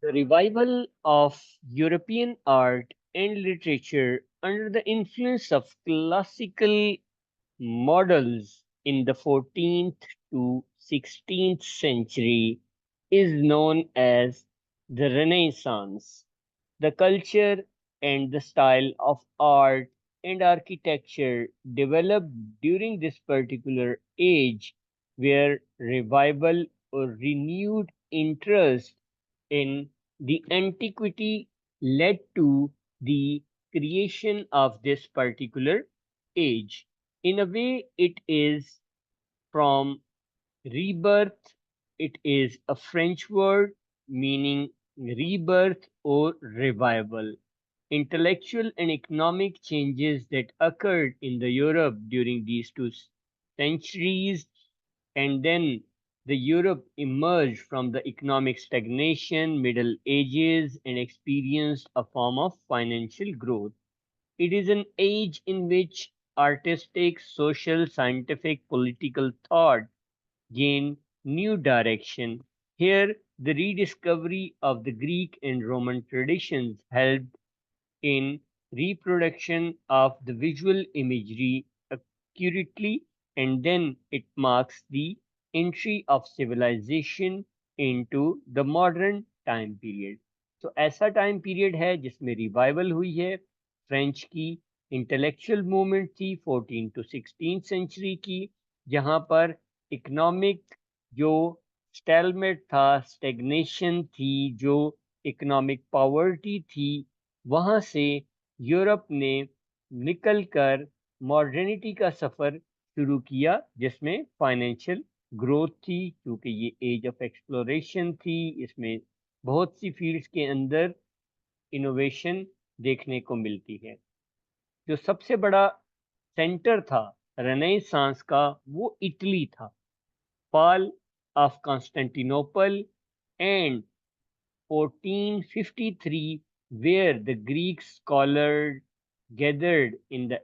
The revival of European art and literature under the influence of classical models in the 14th to 16th century is known as the Renaissance. The culture and the style of art and architecture developed during this particular age where revival or renewed interest in the antiquity led to the creation of this particular age. In a way, it is from rebirth. It is a French word meaning rebirth or revival. Intellectual and economic changes that occurred in the Europe during these two centuries, and then the Europe emerged from the economic stagnation, Middle Ages, and experienced a form of financial growth. It is an age in which artistic, social, scientific, political thought gain new direction. Here, the rediscovery of the Greek and Roman traditions helped in reproduction of the visual imagery accurately, and then it marks the entry of civilization into the modern time period. तो ऐसा time period है जिसमें revival हुई है. French की intellectual movement थी 14 to 16 century की, जहां पर इकोनॉमिक जो स्टेलमेट था, स्टेग्नेशन थी, जो इकोनॉमिक पॉवर्टी थी, वहां से यूरोप ने निकलकर मॉडर्निटी का सफर शुरू किया, जिसमें फाइनेंशियल ग्रोथ थी, क्योंकि ये एज ऑफ एक्सप्लोरेशन थी. इसमें बहुत सी फील्ड्स के अंदर इनोवेशन देखने को मिलती है. जो सबसे बड़ा सेंटर था रेनेसांस का वो इटली था. fall of Constantinople and 1453, where the Greek scholars gathered in the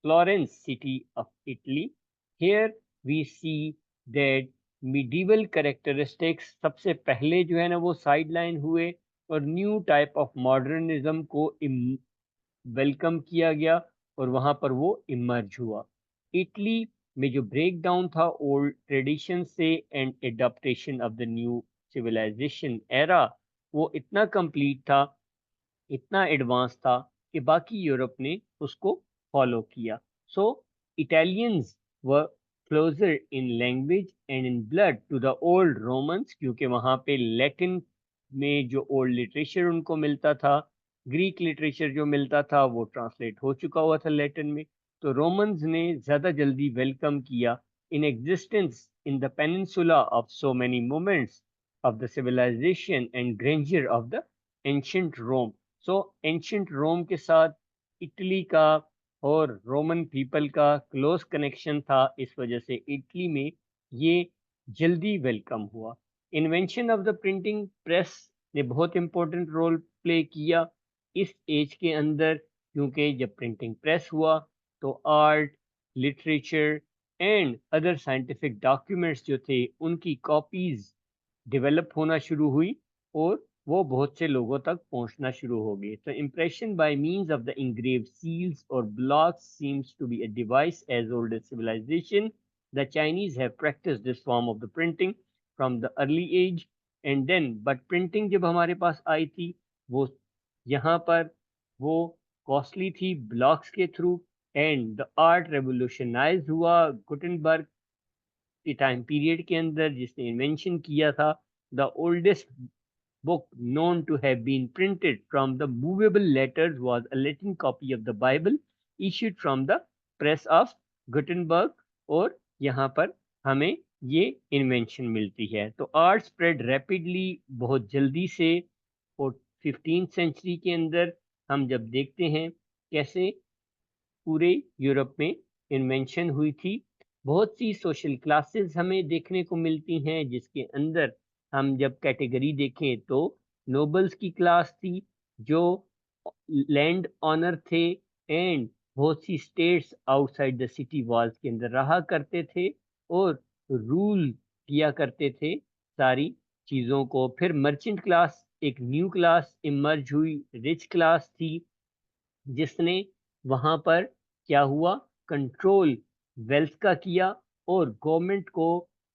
Florence city of Italy. Here we see that medieval characteristics सबसे पहले जो है ना वो साइडलाइन हुए और न्यू टाइप ऑफ मॉडर्निज्म को वेलकम किया गया और वहां पर वो इमर्ज हुआ. इटली में जो ब्रेक डाउन था ओल्ड ट्रेडिशन से and adaptation of the new civilization era, वो इतना कंप्लीट था, इतना एडवांस था कि बाकी यूरोप ने उसको फॉलो किया. So Italians were closer in language and in blood to the old Romans, क्योंकि वहाँ पे लैटिन में जो ओल्ड लिटरेचर उनको मिलता था, ग्रीक लिटरेचर जो मिलता था वो ट्रांसलेट हो चुका हुआ था लैटिन में. तो रोमन्स ने ज़्यादा जल्दी वेलकम किया in existence in the peninsula of so many moments of the civilization and grandeur of the ancient Rome. So ancient Rome के साथ इटली का और रोमन पीपल का क्लोज कनेक्शन था, इस वजह से इटली में ये जल्दी वेलकम हुआ. Invention of the printing press ने बहुत इंपॉर्टेंट रोल प्ले किया इस एज के अंदर, क्योंकि जब प्रिंटिंग प्रेस हुआ तो art, literature and other scientific documents जो थे उनकी कॉपीज डेवलप होना शुरू हुई और वो बहुत से लोगों तक पहुंचना शुरू हो गए. तो impression by means of the engraved seals or blocks seems to be a device as old as civilization. The Chinese have practiced this form of the printing from the early age, and then but printing जब हमारे पास आई थी वो यहाँ पर वो costly थी blocks के through, and the art revolutionise हुआ गुटेनबर्ग के टाइम पीरियड के अंदर, जिसने इन्वेंशन किया था the oldest book known to have been printed from the movable letters was a Latin copy of the Bible issued from the press of Gutenberg. और यहाँ पर हमें ये इन्वेंशन मिलती है. तो आर्ट स्प्रेड रैपिडली, बहुत जल्दी से. और 15th सेंचुरी के अंदर हम जब देखते हैं कैसे पूरे यूरोप में इन्वेंशन हुई थी, बहुत सी सोशल क्लासेस हमें देखने को मिलती हैं, जिसके अंदर हम जब कैटेगरी देखें तो नोबल्स की क्लास थी जो लैंड ऑनर थे एंड बहुत सी states outside the city walls के अंदर रहा करते थे और रूल किया करते थे सारी चीज़ों को. फिर मर्चेंट क्लास एक न्यू क्लास इमर्ज हुई, रिच क्लास थी, जिसने वहां पर क्या हुआ, कंट्रोल वेल्थ का किया और गवर्नमेंट को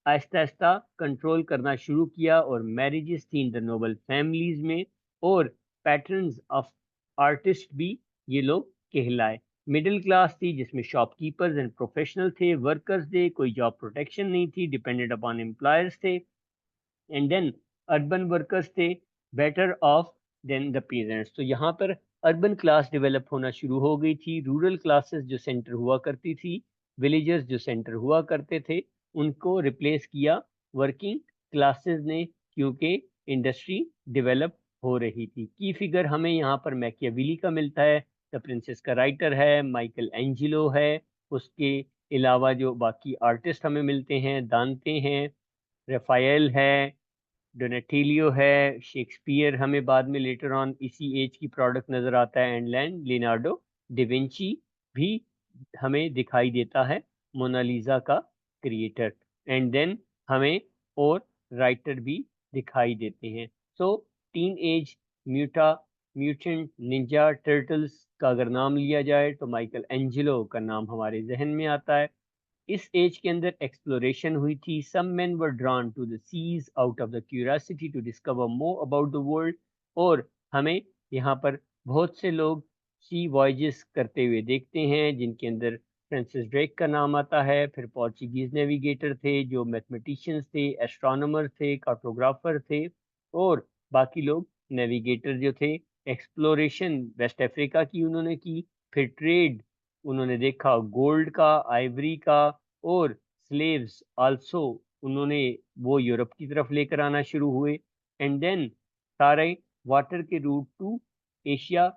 आहिस्ता आहिस्ता कंट्रोल करना शुरू किया। और मैरिजेस थी इन द नोबल फैमिलीज में, और पैटर्न्स ऑफ आर्टिस्ट भी ये लोग कहलाए। मिडिल क्लास थी जिसमें शॉपकीपर्स एंड प्रोफेशनल थे, वर्कर्स थे, कोई जॉब प्रोटेक्शन नहीं थी, डिपेंडेंट अपॉन एम्प्लॉयर्स थे। एंड देन अर्बन वर्कर्स थे, better off than the peasants. तो यहाँ पर अर्बन क्लास डेवलप होना शुरू हो गई थी। रूरल क्लासेस जो सेंटर हुआ करती थी, विलेजर्स जो सेंटर हुआ करते थे, उनको रिप्लेस किया वर्किंग क्लासेस ने, क्योंकि इंडस्ट्री डेवलप हो रही थी। की फिगर हमें यहाँ पर मैकियावेली का मिलता है, द प्रिंसेस का राइटर है, माइकल एंजिलो है, उसके अलावा जो बाकी आर्टिस्ट हमें मिलते हैं, दांते हैं, रेफाएल है, डोनाटिलियो है, शेक्सपियर हमें बाद में लेटर ऑन इसी एज की प्रोडक्ट नजर आता है, एंड लियोनार्डो डिविंची भी हमें दिखाई देता है, मोनालिसा का क्रिएटर। एंड देन हमें और राइटर भी दिखाई देते हैं। So teenage muta mutant ninja turtles का अगर नाम लिया जाए तो माइकल एंजेलो का नाम हमारे जहन में आता है। इस एज के अंदर एक्सप्लोरेशन हुई थी। Some men were drawn to the seas out of the curiosity to discover more about the world. और हमें यहाँ पर बहुत से लोग सी वॉयजेस करते हुए देखते हैं, जिनके अंदर फ्रांसिस ड्रेक का नाम आता है। फिर पोर्चुगीज नेविगेटर थे जो मैथमेटिशियंस थे, एस्ट्रोनॉमर थे, कार्टोग्राफर थे, और बाकी लोग नेविगेटर जो थे। एक्सप्लोरेशन वेस्ट अफ्रीका की उन्होंने की, फिर ट्रेड उन्होंने देखा गोल्ड का, आइवरी का, और स्लेव्स आल्सो उन्होंने वो यूरोप की तरफ लेकर आना शुरू हुए। एंड देन सारे वाटर के route to Asia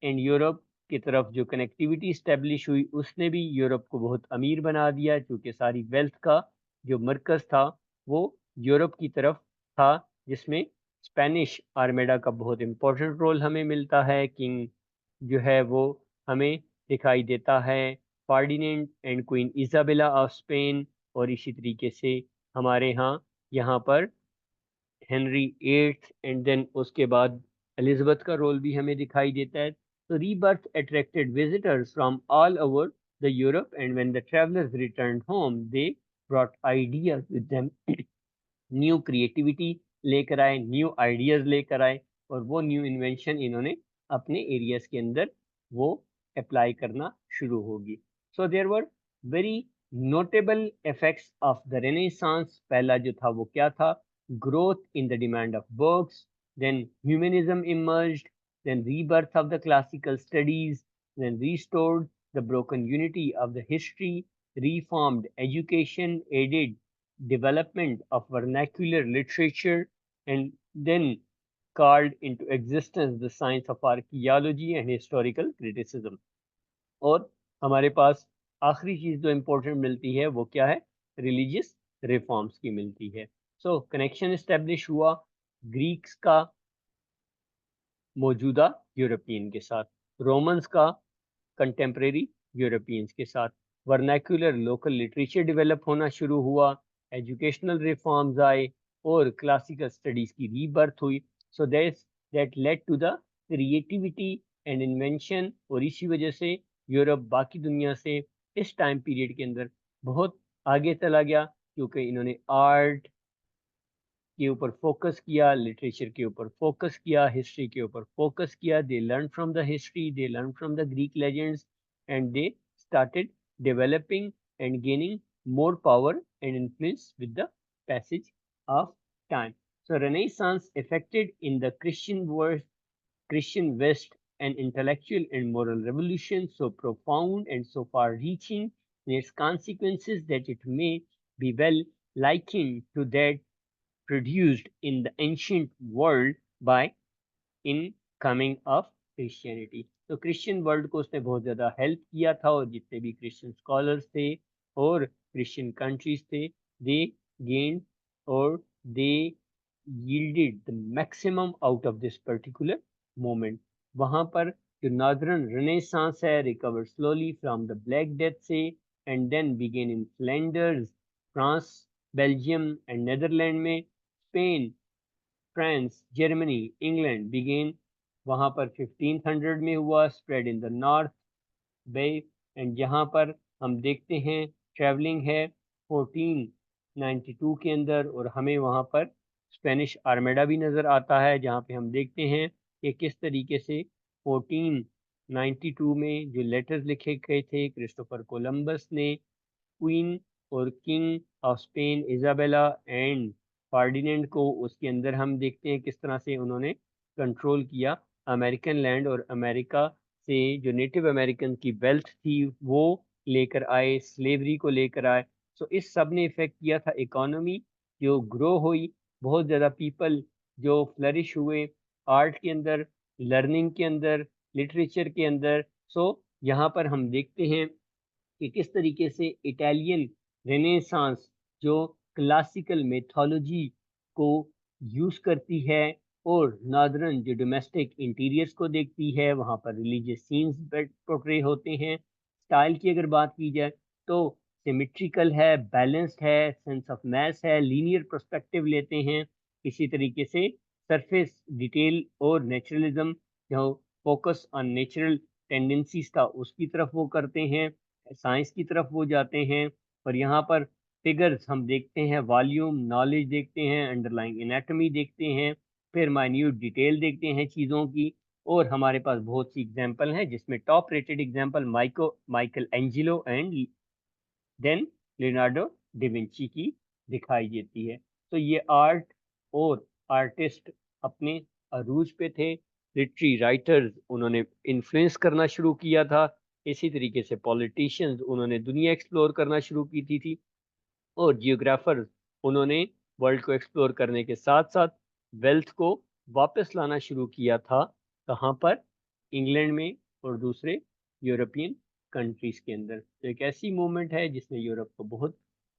and Europe की तरफ जो कनेक्टिविटी स्टेब्लिश हुई, उसने भी यूरोप को बहुत अमीर बना दिया, क्योंकि सारी वेल्थ का जो मरकज था वो यूरोप की तरफ था, जिसमें स्पेनिश आर्मेडा का बहुत इंपॉर्टेंट रोल हमें मिलता है। किंग जो है वो हमें दिखाई देता है, Ferdinand and queen Isabella of Spain. और इसी तरीके से हमारे यहाँ पर हेनरी एट्थ, एंड देन उसके बाद एलिजाबेथ का रोल भी हमें दिखाई देता है। तो rebirth attracted visitors from all over the Europe, and when the travellers returned home they brought ideas with them. New creativity लेकर आए, न्यू आइडियाज लेकर आए, और वो न्यू इन्वेंशन इन्होंने अपने एरियाज के अंदर वो अप्लाई करना शुरू होगी। So there were very notable effects of the renaissance. पहला जो था वो क्या था, growth in the demand of books, then humanism emerged, then rebirth of the classical studies, then restored the broken unity of the history, reformed education, aided development of vernacular literature, and then called into existence the science of archaeology and historical criticism. और हमारे पास आखिरी चीज जो important मिलती है वो क्या है, रिलीजियस रिफॉर्म्स की मिलती है। सो कनेक्शन इस्टेब्लिश हुआ ग्रीक्स का मौजूदा यूरोपियन के साथ, रोमन्स का कंटेम्प्रेरी यूरोपियंस के साथ, वर्नैक्युलर लोकल लिटरेचर डेवलप होना शुरू हुआ, एजुकेशनल रिफॉर्म्स आए, और क्लासिकल स्टडीज की रीबर्थ हुई। So that led to the creativity and invention. और इसी वजह से यूरोप बाकी दुनिया से इस टाइम पीरियड के अंदर बहुत आगे चला गया, क्योंकि इन्होंने आर्ट के ऊपर फोकस किया, लिटरेचर के ऊपर फोकस किया, हिस्ट्री के ऊपर फोकस किया। They learn from the history, they learn from the Greek legends, and they started developing and gaining more power and influence with the passage of time. So Renaissance affected in the Christian world, Christian West, an intellectual and moral revolution so profound and so far-reaching in its consequences that it may be well likened to that produced in the ancient world by incoming of Christianity. तो Christian world को उसने बहुत ज़्यादा help किया था, और जितने भी क्रिश्चियन स्कॉलर्स थे और क्रिश्चियन कंट्रीज थे, दे गेन्ड और दे yielded the maximum out of this particular moment. वहाँ पर जो नॉर्दर्न रेनेसांस है recover slowly from the black death से, and then begin in Flanders, France, Belgium and Netherland में, Spain, France, Germany, England begin, वहाँ पर 1500 में हुआ, spread in the north bay, एंड यहाँ पर हम देखते हैं ट्रैवलिंग है 1492 के अंदर, और हमें वहाँ पर स्पेनिश आर्मेडा भी नज़र आता है, जहाँ पे हम देखते हैं कि किस तरीके से 1492 में जो लेटर्स लिखे गए थे क्रिस्टोफर कोलंबस ने क्वीन और king of Spain Isabella and Ferdinand को, उसके अंदर हम देखते हैं किस तरह से उन्होंने कंट्रोल किया अमेरिकन लैंड, और अमेरिका से जो नेटिव अमेरिकन की वेल्थ थी वो लेकर आए, स्लेवरी को लेकर आए। सो इस सब ने इफेक्ट किया था इकोनॉमी जो ग्रो हुई, बहुत ज़्यादा पीपल जो फ्लरिश हुए आर्ट के अंदर, लर्निंग के अंदर, लिटरेचर के अंदर। सो यहाँ पर हम देखते हैं कि किस तरीके से इटालियन रेनेसांस जो क्लासिकल मेथोलॉजी को यूज करती है, और नॉर्दर्न जो डोमेस्टिक इंटीरियर्स को देखती है, वहाँ पर रिलीजियस सीन्स पोर्ट्रे होते हैं। स्टाइल की अगर बात की जाए तो सिमेट्रिकल है, बैलेंस्ड है, सेंस ऑफ मैस है, लीनियर पर्सपेक्टिव लेते हैं, इसी तरीके से सरफेस डिटेल और नेचुरलिज्म जो फोकस ऑन नेचुरल टेंडेंसीज का उसकी तरफ वो करते हैं, साइंस की तरफ वो जाते हैं। और यहाँ पर फिगर्स हम देखते हैं, वॉल्यूम नॉलेज देखते हैं, अंडरलाइंग एनाटॉमी देखते हैं, फिर माइन्यूट डिटेल देखते हैं चीज़ों की। और हमारे पास बहुत सी एग्जांपल हैं, जिसमें top rated example Michelangelo and then Leonardo da Vinci की दिखाई देती है। तो ये आर्ट और आर्टिस्ट अपने अरूज पे थे, लिटरी राइटर्स उन्होंने इन्फ्लुएंस करना शुरू किया था, इसी तरीके से पॉलिटिशियंस उन्होंने दुनिया एक्सप्लोर करना शुरू की थी, और जियोग्राफर्स उन्होंने वर्ल्ड को एक्सप्लोर करने के साथ साथ वेल्थ को वापस लाना शुरू किया था। कहाँ पर? इंग्लैंड में और दूसरे यूरोपियन कंट्रीज के अंदर। तो एक ऐसी मूवमेंट है जिसने यूरोप को बहुत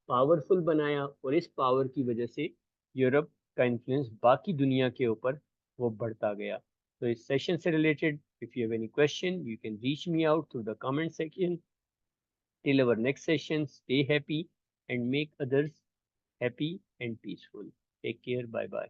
पावरफुल बनाया, और इस पावर की वजह से यूरोप का इन्फ्लुएंस बाकी दुनिया के ऊपर वो बढ़ता गया। तो इस सेशन से related if you have any question you can reach me out through the comment section. Till our next session, stay happy and make others happy and peaceful. Take care. Bye bye.